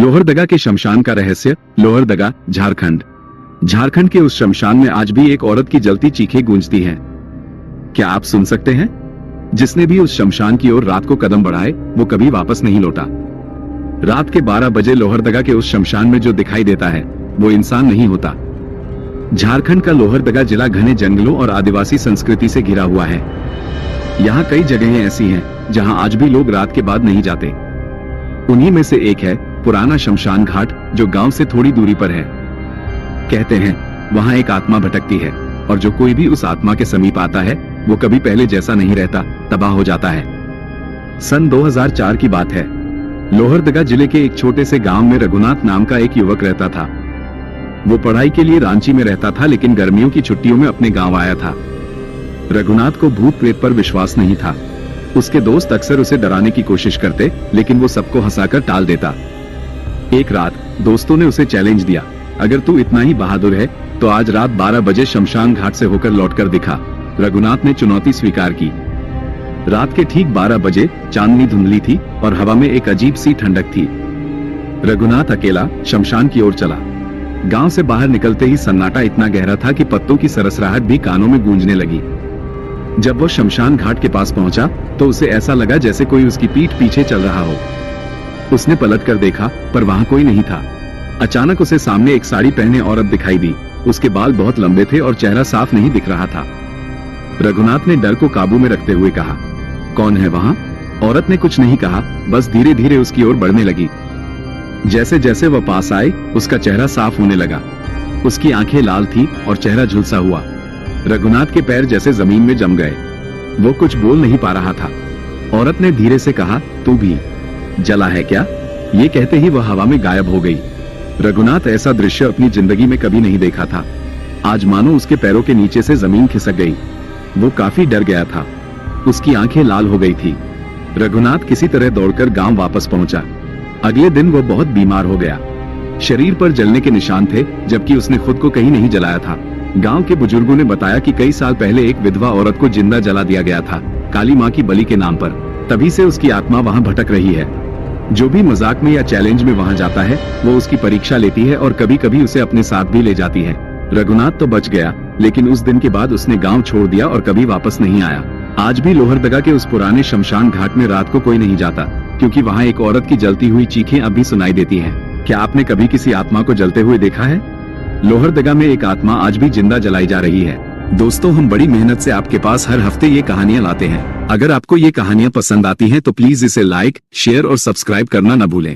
लोहरदगा के शमशान का रहस्य। लोहरदगा, झारखंड। झारखंड के उस शमशान में आज भी एक औरत की जलती चीखें गूंजती हैं। क्या आप सुन सकते हैं? जिसने भी उस शमशान की ओर रात को कदम बढ़ाए वो कभी वापस नहीं लौटा। रात के 12 बजे लोहरदगा के उस शमशान में जो दिखाई देता है वो इंसान नहीं होता। झारखंड का लोहरदगा जिला घने जंगलों और आदिवासी संस्कृति से घिरा हुआ है। यहाँ कई जगहें ऐसी हैं जहाँ आज भी लोग रात के बाद नहीं जाते। उन्हीं में से एक है पुराना शमशान घाट, जो गांव से थोड़ी दूरी पर है। कहते हैं वहां एक आत्मा भटकती है और जो कोई भी उस आत्मा के समीप आता है वो कभी पहले जैसा नहीं रहता, तबाह हो जाता है। सन 2004 की बात है। लोहरदगा जिले के एक छोटे से गांव में रघुनाथ नाम का एक युवक रहता था। वो पढ़ाई के लिए रांची में रहता था, लेकिन गर्मियों की छुट्टियों में अपने गांव आया था। रघुनाथ को भूत प्रेत पर विश्वास नहीं था। उसके दोस्त अक्सर उसे डराने की कोशिश करते, लेकिन वो सबको हंसाकर टाल देता। एक रात दोस्तों ने उसे चैलेंज दिया, अगर तू इतना ही बहादुर है तो आज रात 12 बजे शमशान घाट से होकर लौटकर दिखा। रघुनाथ ने चुनौती स्वीकार की। रात के ठीक 12 बजे चांदनी धुंधली थी और हवा में एक अजीब सी ठंडक थी। रघुनाथ अकेला शमशान की ओर चला। गांव से बाहर निकलते ही सन्नाटा इतना गहरा था कि पत्तों की सरसराहट भी कानों में गूंजने लगी। जब वो शमशान घाट के पास पहुंचा तो उसे ऐसा लगा जैसे कोई उसकी पीठ पीछे चल रहा हो। उसने पलट कर देखा पर वहां कोई नहीं था। अचानक उसे सामने एक साड़ी पहने औरत दिखाई दी। उसके बाल बहुत लंबे थे और चेहरा साफ नहीं दिख रहा था। रघुनाथ ने डर को काबू में रखते हुए कहा, कौन है वहां? औरत ने कुछ नहीं कहा, बस धीरे धीरे उसकी ओर बढ़ने लगी। जैसे जैसे वह पास आई उसका चेहरा साफ होने लगा। उसकी आंखें लाल थी और चेहरा झुलसा हुआ। रघुनाथ के पैर जैसे जमीन में जम गए। वो कुछ बोल नहीं पा रहा था। औरत ने धीरे से कहा, तू भी जला है क्या? ये कहते ही वह हवा में गायब हो गई। रघुनाथ ऐसा दृश्य अपनी जिंदगी में कभी नहीं देखा था। आज मानो उसके पैरों के नीचे से जमीन खिसक गई। वो काफी डर गया था। उसकी आंखें लाल हो गई थी। रघुनाथ किसी तरह दौड़कर गांव वापस पहुंचा। अगले दिन वो बहुत बीमार हो गया। शरीर पर जलने के निशान थे, जबकि उसने खुद को कहीं नहीं जलाया था। गांव के बुजुर्गों ने बताया कि कई साल पहले एक विधवा औरत को जिंदा जला दिया गया था, काली माँ की बलि के नाम पर। तभी से उसकी आत्मा वहां भटक रही है। जो भी मजाक में या चैलेंज में वहां जाता है वो उसकी परीक्षा लेती है और कभी कभी उसे अपने साथ भी ले जाती है। रघुनाथ तो बच गया, लेकिन उस दिन के बाद उसने गांव छोड़ दिया और कभी वापस नहीं आया। आज भी लोहरदगा के उस पुराने शमशान घाट में रात को कोई नहीं जाता, क्योंकि वहाँ एक औरत की जलती हुई चीखें अब भी सुनाई देती हैं। क्या आपने कभी किसी आत्मा को जलते हुए देखा है? लोहरदगा में एक आत्मा आज भी जिंदा जलाई जा रही है। दोस्तों, हम बड़ी मेहनत से आपके पास हर हफ्ते ये कहानियां लाते हैं। अगर आपको ये कहानियां पसंद आती हैं तो प्लीज इसे लाइक, शेयर और सब्सक्राइब करना न भूलें।